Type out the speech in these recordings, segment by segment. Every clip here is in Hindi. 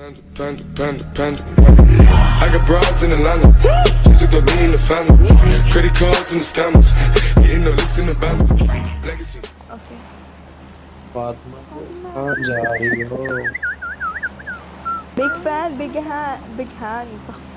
I got broads in Atlanta, just to me in the family, credit cards and the scammers, getting no licks in the band, legacy. Okay. Fatima कहाँ जा रही हो? Big fan, big hands.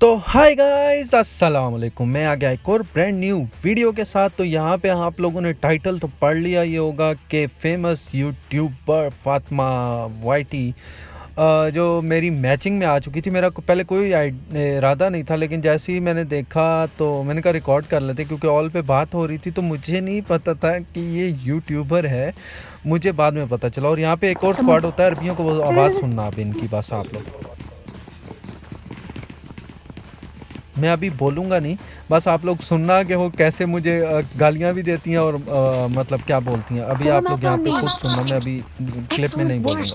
तो हाय गाइस, अस्सलाम वालेकुम। मैं आ गया एक और ब्रांड न्यू वीडियो के साथ। तो यहाँ पे आप लोगों ने टाइटल तो पढ़ लिया ये होगा कि फेमस यूट्यूबर फातिमा वाइटी जो मेरी मैचिंग में आ चुकी थी। मेरा पहले कोई इरादा नहीं था, लेकिन जैसे ही मैंने देखा तो मैंने कहा रिकॉर्ड कर लेते, क्योंकि ऑल पे बात हो रही थी तो मुझे नहीं पता था कि ये यूट्यूबर है। मुझे बाद में पता चला। और यहाँ पे एक और स्क्वाड होता है अरबियों को, वो आवाज़ सुनना अब इनकी, बस आप लोग। मैं अभी बोलूँगा नहीं, बस आप लोग सुनना कि वो कैसे मुझे गालियाँ भी देती हैं और मतलब क्या बोलती हैं। अभी आप लोग यहाँ पे खुद सुनना, मैं अभी क्लिप में नहीं बोलूँगा।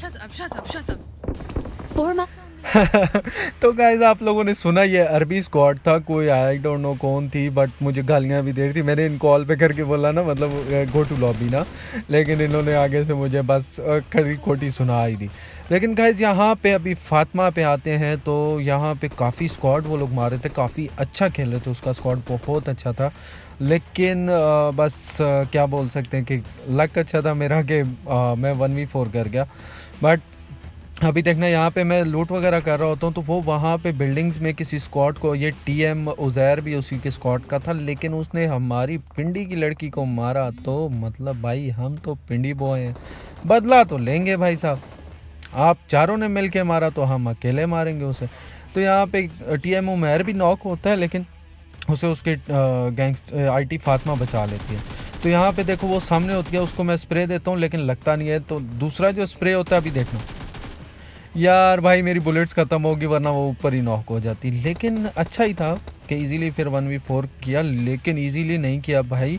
Shut up. तो गाइस आप लोगों ने सुना, ये अरबी स्क्वाड था, कोई आई डोंट नो कौन थी, बट मुझे गालियाँ भी दे रही थी। मैंने इन कॉल पे करके बोला ना, मतलब गो टू लॉबी ना, लेकिन इन्होंने आगे से मुझे बस खरी खोटी सुना ही दी। लेकिन गाइस यहाँ पे अभी फातिमा पे आते हैं। तो यहाँ पे काफ़ी स्क्वाड वो लोग मारे थे, काफ़ी अच्छा खेल रहे थे, उसका स्क्वाड बहुत अच्छा था। लेकिन बस क्या बोल सकते हैं कि लक अच्छा था मेरा कि मैं 1v4 कर गया। बट अभी देखना, यहाँ पे मैं लूट वगैरह कर रहा होता हूँ तो वो वहाँ पे बिल्डिंग्स में किसी स्क्वाड को, ये टीएम उज़ैर भी उसी के स्क्वाड का था, लेकिन उसने हमारी पिंडी की लड़की को मारा। तो मतलब भाई हम तो पिंडी बॉय हैं, बदला तो लेंगे भाई साहब। आप चारों ने मिल के मारा तो हम अकेले मारेंगे उसे। तो यहाँ पे टीएम उमैर भी नॉक होता है, लेकिन उसे उसके गैंग आईटी फातिमा बचा लेती है। तो यहाँ पे देखो वो सामने होती है, उसको मैं स्प्रे देता हूँ लेकिन लगता नहीं है। तो दूसरा जो स्प्रे होता है, अभी देखना यार भाई मेरी बुलेट्स ख़त्म होगी, वरना वो ऊपर ही नॉक हो जाती। लेकिन अच्छा ही था कि इजीली फिर 1v4 किया, लेकिन इजीली नहीं किया भाई।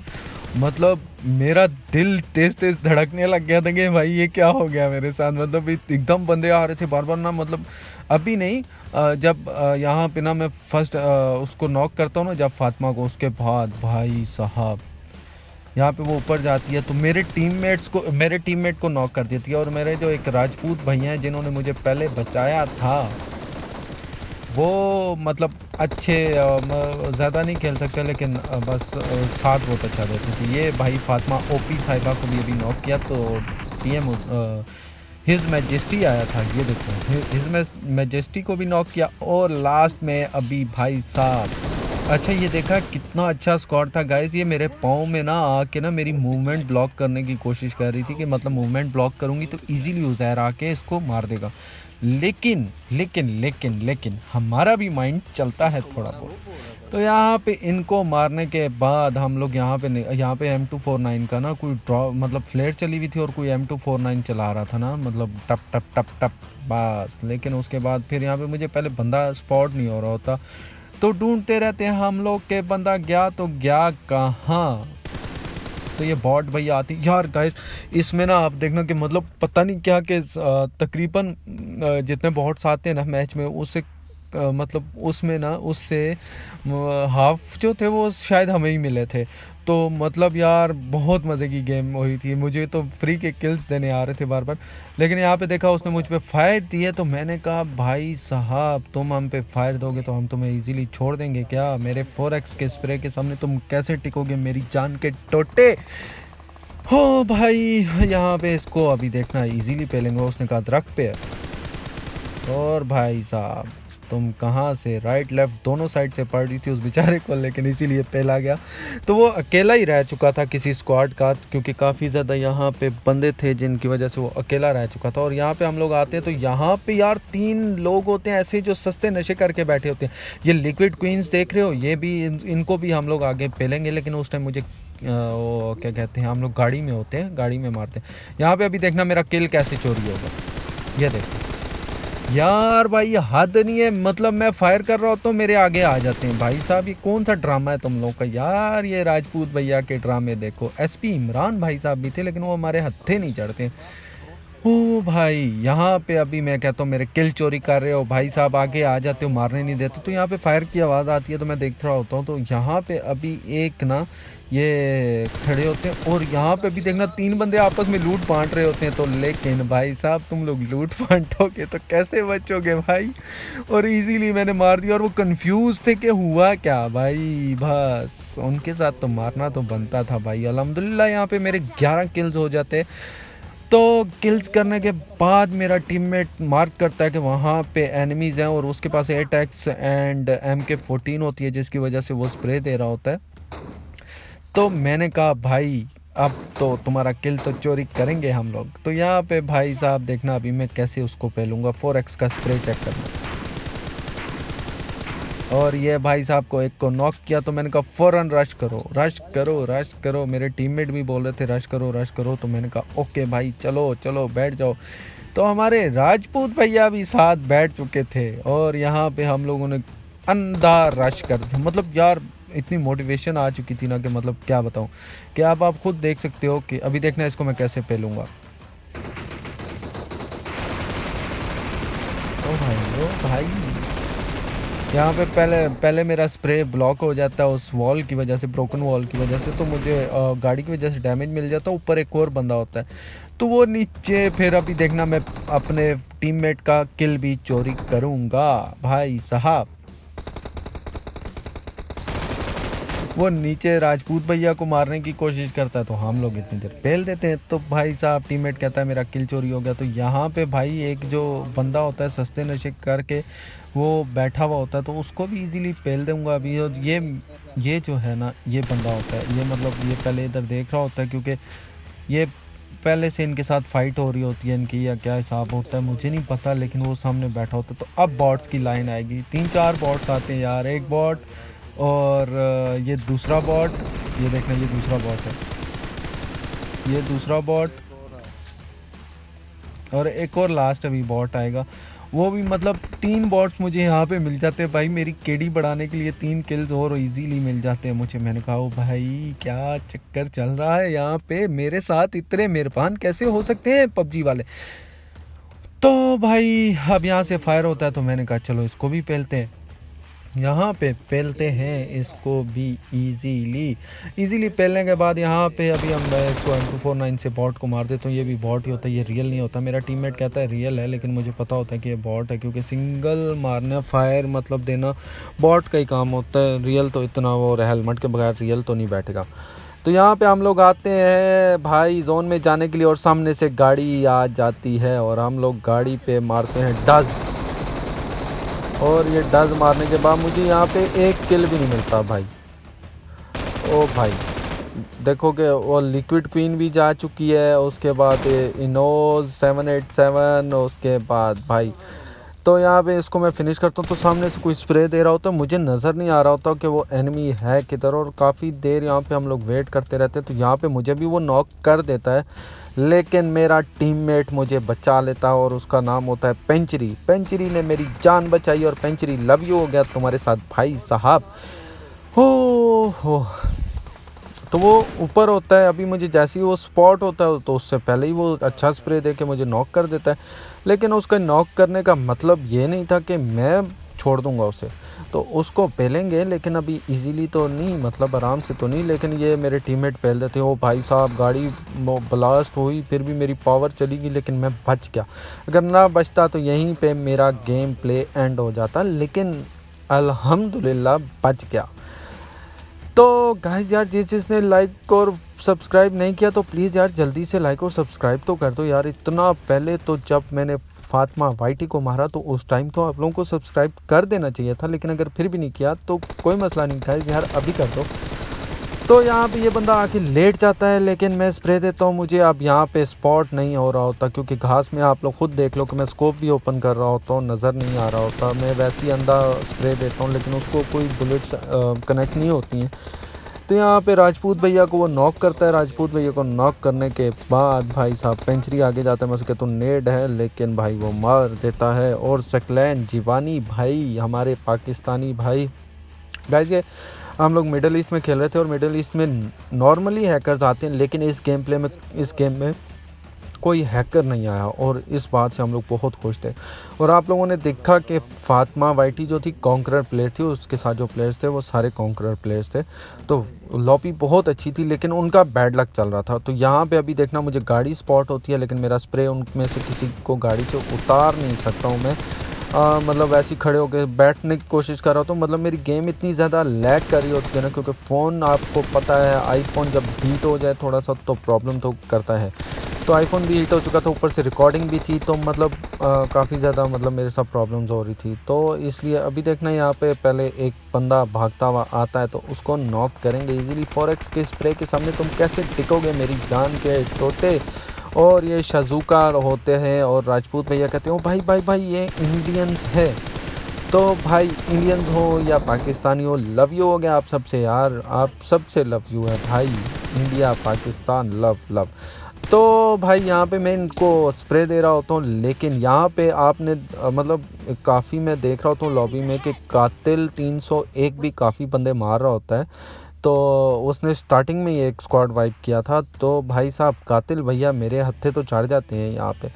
मतलब मेरा दिल तेज़ तेज़ धड़कने लग गया था कि भाई ये क्या हो गया मेरे साथ। मतलब एकदम बंदे आ रहे थे बार बार ना, मतलब अभी नहीं, जब यहाँ पे ना मैं फर्स्ट उसको नॉक करता हूँ ना, जब फातिमा को, उसके बाद भाई साहब यहाँ पे वो ऊपर जाती है तो मेरे टीममेट को नॉक कर देती है। और मेरे जो एक राजपूत भैया हैं जिन्होंने मुझे पहले बचाया था, वो मतलब अच्छे, ज़्यादा नहीं खेल सकते, लेकिन बस साथ बहुत अच्छा देते थे। ये भाई फातिमा ओपी साहिबा को भी अभी नॉक किया। तो टीएम हिज मैजेस्टी आया था, ये देखो हिज मैजेस्टी को भी नॉक किया। और लास्ट में अभी भाई साहब, अच्छा ये देखा कितना अच्छा स्क्वाड था गाइस। ये मेरे पाँव में ना आके ना मेरी मूवमेंट ब्लॉक करने की कोशिश कर रही थी कि मतलब मूवमेंट ब्लॉक करूँगी तो इजीली उज़ैर आके इसको मार देगा। लेकिन लेकिन लेकिन लेकिन हमारा भी माइंड चलता है थोड़ा बहुत। तो यहाँ पे इनको मारने के बाद हम लोग यहाँ पे M249 का ना कोई मतलब फ्लेयर चली हुई थी और कोई M249 चला रहा था ना, मतलब टप टप टप टप बस। लेकिन उसके बाद फिर यहाँ पे मुझे पहले बंदा स्पॉट नहीं हो रहा होता, तो ढूंढते रहते हैं हम लोग के बंदा गया तो गया कहाँ। तो ये बॉट भैया आती यार गाइस, इसमें ना आप देखना कि मतलब पता नहीं क्या कि तकरीबन जितने बॉट्स आते हैं ना मैच में, उससे मतलब उसमें ना उससे हाफ जो थे वो शायद हमें ही मिले थे। तो मतलब यार बहुत मज़े की गेम हुई थी। मुझे तो फ्री के किल्स देने आ रहे थे बार बार, लेकिन यहाँ पे देखा उसने मुझ पे फायर दिए। तो मैंने कहा भाई साहब तुम हम पे फायर दोगे तो हम तुम्हें इजीली छोड़ देंगे क्या? मेरे 4x के स्प्रे के सामने तुम कैसे टिकोगे मेरी जान के टोटे हो भाई। यहाँ पे इसको अभी देखना इजीली पेलेंगे। उसने कहा दरख्त पे है। और भाई साहब तुम कहाँ से राइट लेफ़्ट दोनों साइड से पड़ रही थी उस बेचारे को, लेकिन इसीलिए पहला गया। तो वो अकेला ही रह चुका था किसी स्क्वाड का, क्योंकि काफ़ी ज़्यादा यहाँ पे बंदे थे जिनकी वजह से वो अकेला रह चुका था। और यहाँ पे हम लोग आते हैं तो यहाँ पे यार 3 लोग होते हैं ऐसे जो सस्ते नशे करके बैठे होते हैं। ये लिक्विड क्वींस देख रहे हो, ये भी इनको भी हम लोग आगे पेलेंगे, लेकिन उस टाइम मुझे वो क्या कहते हैं, हम लोग गाड़ी में होते हैं, गाड़ी में मारते हैं। यहाँ पे अभी देखना मेरा किल कैसे चोरी होगा, ये देखो यार भाई हद नहीं है, मतलब मैं फायर कर रहा होता हूँ मेरे आगे आ जाते हैं। भाई साहब ये कौन सा ड्रामा है तुम लोग का यार, ये राजपूत भैया के ड्रामे देखो। एसपी इमरान भाई साहब भी थे लेकिन वो हमारे हत्थे नहीं चढ़ते। ओ भाई यहाँ पे अभी मैं कहता हूँ मेरे किल चोरी कर रहे हो, भाई साहब आगे आ जाते हो, मारने नहीं देते, तो यहाँ पे फायर की आवाज़ आती है तो मैं देख रहा होता हूँ। तो यहाँ पे अभी एक ना ये खड़े होते हैं और यहाँ पे भी देखना 3 बंदे आपस में लूट बांट रहे होते हैं। तो लेकिन भाई साहब तुम लोग लूट बांटोगे तो कैसे बचोगे भाई, और इजीली मैंने मार दिया और वो कंफ्यूज थे कि हुआ क्या भाई। बस उनके साथ तो मारना तो बनता था भाई। अल्हम्दुलिल्लाह यहाँ पे मेरे 11 किल्स हो जाते। तो किल्स करने के बाद मेरा टीममेट मार्क करता है कि वहाँ पे एनिमीज़ हैं और उसके पास 8x एंड MK14 होती है जिसकी वजह से वो स्प्रे दे रहा होता है। तो मैंने कहा भाई अब तो तुम्हारा किल तो चोरी करेंगे हम लोग। तो यहाँ पे भाई साहब देखना अभी मैं कैसे उसको पहलूँगा। 4x का स्प्रे चेक करना, और ये भाई साहब को एक को नॉक किया। तो मैंने कहा फ़ौरन रश करो रश करो रश करो, मेरे टीममेट भी बोल रहे थे रश करो रश करो। तो मैंने कहा ओके भाई चलो चलो बैठ जाओ। तो हमारे राजपूत भैया भी साथ बैठ चुके थे और यहाँ पे हम लोगों ने अंधा रश कर दिया। मतलब यार इतनी मोटिवेशन आ चुकी थी ना कि मतलब क्या बताऊँ, कि अब आप खुद देख सकते हो कि अभी देखना इसको मैं कैसे पहलूँगा। ओ भाई यहाँ पे पहले मेरा स्प्रे ब्लॉक हो जाता है उस वॉल की वजह से, ब्रोकन वॉल की वजह से। तो मुझे गाड़ी की वजह से डैमेज मिल जाता है। ऊपर एक और बंदा होता है तो वो नीचे, फिर अभी देखना मैं अपने टीममेट का किल भी चोरी करूँगा भाई साहब। वो नीचे राजपूत भैया को मारने की कोशिश करता है तो हम लोग इतनी देर पहल देते हैं। तो भाई साहब टीममेट कहता है मेरा किल चोरी हो गया। तो यहाँ पे भाई एक जो बंदा होता है सस्ते नशे करके वो बैठा हुआ होता है तो उसको भी इजीली पहल दूंगा अभी। और ये जो है ना ये बंदा होता है, ये मतलब ये पहले इधर देख रहा होता है क्योंकि ये पहले से इनके साथ फाइट हो रही होती है इनकी, या क्या हिसाब होता है मुझे नहीं पता, लेकिन वो सामने बैठा होता है। तो अब बॉट्स की लाइन आएगी, 3-4 बॉट्स आते हैं यार, एक बॉट और ये दूसरा बॉट, ये देखना ये दूसरा बॉट है, ये दूसरा बॉट और एक और लास्ट अभी बॉट आएगा। वो भी मतलब 3 बॉट्स मुझे यहाँ पे मिल जाते हैं भाई, मेरी केडी बढ़ाने के लिए 3 किल्स और इजीली मिल जाते हैं मुझे। मैंने कहा ओ भाई क्या चक्कर चल रहा है यहाँ पे, मेरे साथ इतने मेहरबान कैसे हो सकते हैं पबजी वाले। तो भाई अब यहाँ से फायर होता है तो मैंने कहा चलो इसको भी पहलते हैं। यहाँ पे पहलते हैं इसको भी इजीली पहलने के बाद यहाँ पे अभी हम इसको M249 से बॉट को मार देता हूँ। ये भी बॉट ही होता है, ये रियल नहीं होता। मेरा टीममेट कहता है रियल है लेकिन मुझे पता होता है कि ये बॉट है क्योंकि सिंगल मारना फायर मतलब देना बॉट का ही काम होता है। रियल तो इतना वो हेलमेट के बगैर रियल तो नहीं बैठेगा। तो यहाँ पे हम लोग आते हैं भाई जोन में जाने के लिए और सामने से गाड़ी आ जाती है और हम लोग गाड़ी पे मारते हैं डज, और ये डज मारने के बाद मुझे यहाँ पे एक किल भी नहीं मिलता भाई। ओ भाई देखो कि वो लिक्विड क्वीन भी जा चुकी है, उसके बाद इनोज 787, उसके बाद भाई तो यहाँ पे इसको मैं फिनिश करता हूँ। तो सामने से कोई स्प्रे दे रहा होता है, मुझे नज़र नहीं आ रहा होता कि वो एनिमी है किधर, और काफ़ी देर यहाँ पे हम लोग वेट करते रहते हैं। तो यहाँ पे मुझे भी वो नॉक कर देता है लेकिन मेरा टीममेट मुझे बचा लेता है और उसका नाम होता है पेंचरी। पेंचरी ने मेरी जान बचाई और पेंचरी लव यू हो गया तुम्हारे साथ भाई साहब। हो तो वो ऊपर होता है, अभी मुझे जैसे ही वो स्पॉट होता है तो उससे पहले ही वो अच्छा स्प्रे दे के मुझे नॉक कर देता है। लेकिन उसका नॉक करने का मतलब ये नहीं था कि मैं छोड़ दूंगा उसे, तो उसको पहलेंगे लेकिन अभी इजीली तो नहीं, मतलब आराम से तो नहीं, लेकिन ये मेरे टीममेट पहल देते हैं। ओ भाई साहब गाड़ी ब्लास्ट हुई फिर भी मेरी पावर चली गई लेकिन मैं बच गया। अगर ना बचता तो यहीं पे मेरा गेम प्ले एंड हो जाता, लेकिन अल्हम्दुलिल्लाह बच गया। तो गाइस यार जिसने लाइक और सब्सक्राइब नहीं किया तो प्लीज़ यार जल्दी से लाइक और सब्सक्राइब तो कर दो यार। इतना पहले तो जब मैंने फातिमा वाइटी को मारा तो उस टाइम तो आप लोगों को सब्सक्राइब कर देना चाहिए था, लेकिन अगर फिर भी नहीं किया तो कोई मसला नहीं गाइस यार अभी कर दो। तो यहाँ पे ये बंदा आके लेट जाता है लेकिन मैं स्प्रे देता हूँ, मुझे अब यहाँ पे स्पॉट नहीं हो रहा होता क्योंकि घास में आप लोग खुद देख लो कि मैं स्कोप भी ओपन कर रहा होता हूँ, नज़र नहीं आ रहा होता। मैं वैसे ही अंधा स्प्रे देता हूँ लेकिन उसको कोई बुलेट्स कनेक्ट नहीं होती हैं, तो यहाँ पे राजपूत भैया को वो नॉक करता है। राजपूत भैया को नॉक करने के बाद भाई साहब पेंचरी आगे जाता है। मैं उसके तो नेड है, लेकिन भाई वो मार देता है। और सकलैन जीवानी भाई, हमारे पाकिस्तानी भाई। गाइस ये हम लोग मिडल ईस्ट में खेल रहे थे और मिडल ईस्ट में नॉर्मली हैकर्स आते हैं, लेकिन इस गेम में कोई हैकर नहीं आया और इस बात से हम लोग बहुत खुश थे। और आप लोगों ने देखा कि फातिमा वाइटी जो थी कॉन्करर प्लेयर थी, उसके साथ जो प्लेयर्स थे वो सारे कॉन्करर प्लेयर्स थे। तो लॉबी बहुत अच्छी थी, लेकिन उनका बैड लक चल रहा था। तो यहाँ पे अभी देखना मुझे गाड़ी स्पॉट होती है, लेकिन मेरा स्प्रे उनमें से किसी को गाड़ी से उतार नहीं सकता हूँ मैं। मतलब वैसे ही खड़े होकर बैठने की कोशिश कर रहा हूँ। तो मतलब मेरी गेम इतनी ज़्यादा लैग कर रही होती है ना, क्योंकि फ़ोन आपको पता है आईफोन जब हीट हो जाए थोड़ा सा तो प्रॉब्लम तो करता है। तो आईफोन भी हीट हो चुका था, ऊपर से रिकॉर्डिंग भी थी, तो मतलब काफ़ी ज़्यादा मतलब मेरे साथ प्रॉब्लम्स हो रही थी। तो इसलिए अभी देखना यहाँ पे पहले एक बंदा भागता हुआ आता है तो उसको नॉक करेंगे इजीली। 4x के स्प्रे के सामने तुम कैसे टिकोगे मेरी जान के टोटे। और ये शाजूका होते हैं और राजपूत भैया कहते हैं ओ भाई भाई भाई ये इंडियंस है। तो भाई इंडियंस हो या पाकिस्तानी हो, लव यू हो गया आप सबसे यार, आप सबसे लव यू है भाई। India Pakistan love love. तो भाई यहाँ पे मैं इनको स्प्रे दे रहा होता हूँ, लेकिन यहाँ पे आपने मतलब काफ़ी मैं देख रहा होता हूँ लॉबी में कि कातिल 301 भी काफ़ी बंदे मार रहा होता है। तो उसने स्टार्टिंग में ही एक स्क्वाड वाइप किया था। तो भाई साहब कातिल भैया मेरे हत्थे तो चढ़ जाते हैं यहाँ पे।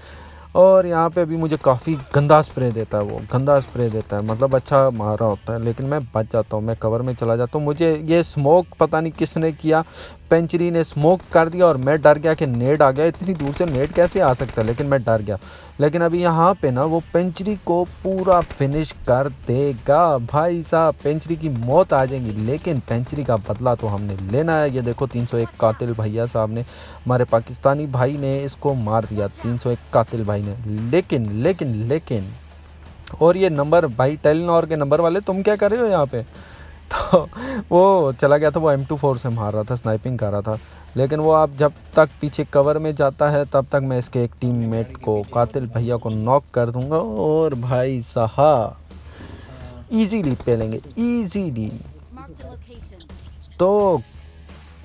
और यहाँ पे अभी मुझे काफ़ी गंदा स्प्रे देता है, वो गंदा स्प्रे देता है, मतलब अच्छा मार रहा होता है, लेकिन मैं बच जाता हूँ, मैं कवर में चला जाता हूँ। मुझे ये स्मोक पता नहीं किसने किया, पेंचरी ने स्मोक कर दिया और मैं डर गया कि नेड आ गया। इतनी दूर से नेड कैसे आ सकता है, लेकिन मैं डर गया। लेकिन अभी यहाँ पे ना वो पेंचरी को पूरा फिनिश कर देगा भाई साहब, पेंचरी की मौत आ जाएगी, लेकिन पेंचरी का बदला तो हमने लेना है। ये देखो 301 कातिल भैया साहब ने, हमारे पाकिस्तानी भाई ने इसको मार दिया, 301 कातिल भाई ने। लेकिन लेकिन लेकिन और ये नंबर भाई टेलीनॉर के नंबर वाले तुम क्या कर रहे हो यहाँ पे। तो वो चला गया था, वो M24 से मार रहा था, स्नाइपिंग कर रहा था। लेकिन वो आप जब तक पीछे कवर में जाता है तब तक मैं इसके एक टीममेट को कातिल भैया को नॉक कर दूंगा और भाई साहब इजीली पे लेंगे, इजीली। तो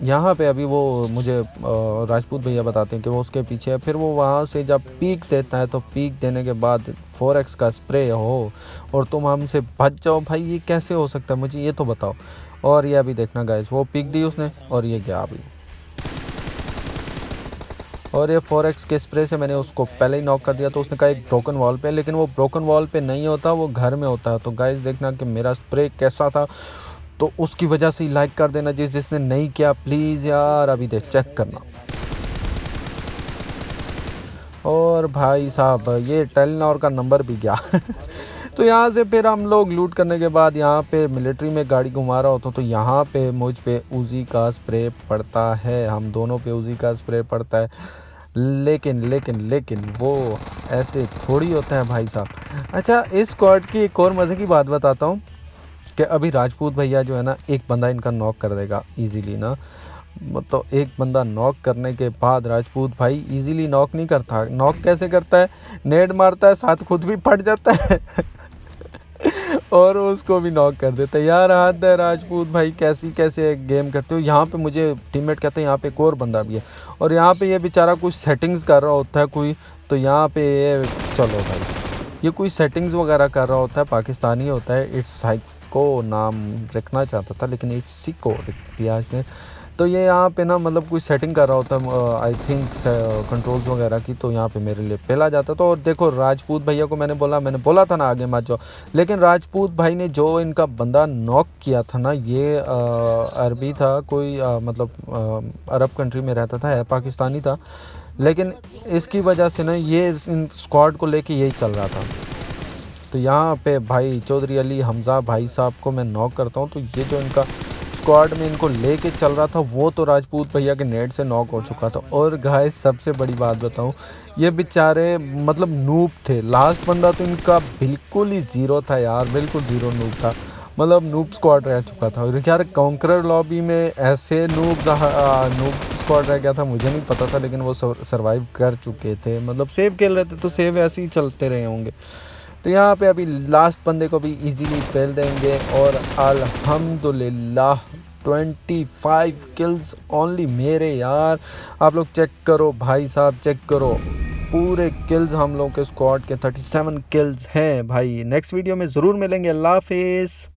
यहाँ पे अभी वो मुझे राजपूत भैया बताते हैं कि वो उसके पीछे है। फिर वो वहाँ से जब पीक देता है तो पीक देने के बाद 4x का स्प्रे हो और तुम हमसे बच जाओ, भाई ये कैसे हो सकता है, मुझे ये तो बताओ। और ये अभी देखना गाइस, वो पीक दी उसने और ये गया अभी। और ये 4x के स्प्रे से मैंने उसको पहले ही नॉक कर दिया। तो उसने कहा एक ब्रोकन वॉल पे, लेकिन वो ब्रोकन वॉल पे नहीं होता, वो घर में होता है। तो गाइस देखना कि मेरा स्प्रे कैसा था, तो उसकी वजह से लाइक कर देना जिसने नहीं किया प्लीज़ यार, अभी देख चेक करना। और भाई साहब ये टेलीनॉर का नंबर भी गया। तो यहाँ से फिर हम लोग लूट करने के बाद यहाँ पे मिलिट्री में गाड़ी घुमा रहा होता, तो यहाँ पे मुझ पे उजी का स्प्रे पड़ता है, हम दोनों पे उजी का स्प्रे पड़ता है। लेकिन लेकिन लेकिन वो ऐसे थोड़ी होता है भाई साहब। अच्छा इस स्क्वाड की एक और मज़े की बात बताता हूँ कि अभी राजपूत भैया जो है ना, एक बंदा इनका नॉक कर देगा इजीली ना। तो एक बंदा नॉक करने के बाद राजपूत भाई इजीली नॉक नहीं करता। नॉक कैसे करता है, नेड मारता है, साथ खुद भी फट जाता है और उसको भी नॉक कर देता है। यार हद है राजपूत भाई, कैसी कैसे गेम करते हो। यहाँ पे मुझे टीममेट कहते हैं यहाँ पे एक और बंदा भी है और यहाँ पे ये बेचारा कुछ सेटिंग्स कर रहा होता है कोई। तो यहाँ पे ये चलो भाई ये कोई सेटिंग्स वगैरह कर रहा होता है, पाकिस्तानी होता है, इट्स को नाम रखना चाहता था लेकिन एक सिको रख दिया इसने। तो ये यहाँ पे ना मतलब कोई सेटिंग कर रहा होता है आई थिंक कंट्रोल्स वगैरह की। तो यहाँ पे मेरे लिए पहला जाता तो। और देखो राजपूत भैया को मैंने बोला था ना आगे मत जाओ, लेकिन राजपूत भाई ने जो इनका बंदा नॉक किया था ना, ये अरबी था कोई, मतलब अरब कंट्री में रहता था, है पाकिस्तानी था, लेकिन इसकी वजह से ना ये इन स्क्वाड को लेके यही चल रहा था। तो यहाँ पे भाई चौधरी अली हमज़ा भाई साहब को मैं नॉक करता हूँ। तो ये जो इनका स्क्वाड में इनको लेके चल रहा था वो तो राजपूत भैया के नेट से नॉक हो चुका था। और गाइस सबसे बड़ी बात बताऊँ, ये बेचारे मतलब नूब थे। लास्ट बंदा तो इनका बिल्कुल ही ज़ीरो था यार, बिल्कुल ज़ीरो नूब था, मतलब नूब स्क्वाड रह चुका था। और यार कॉन्करर लॉबी में ऐसे नूब स्क्वाड रह गया था, मुझे नहीं पता था, लेकिन वो सर्वाइव कर चुके थे, मतलब सेव खेल रहे थे तो सेव ऐसे ही चलते रहे होंगे। तो यहाँ पे अभी लास्ट बंदे को भी इजीली फेल देंगे और अल्हम्दुलिल्लाह 25 किल्स ओनली मेरे यार। आप लोग चेक करो भाई साहब, चेक करो पूरे किल्स हम लोग के स्क्वाड के 37 किल्स हैं भाई। नेक्स्ट वीडियो में ज़रूर मिलेंगे। अल्लाह हाफिज़।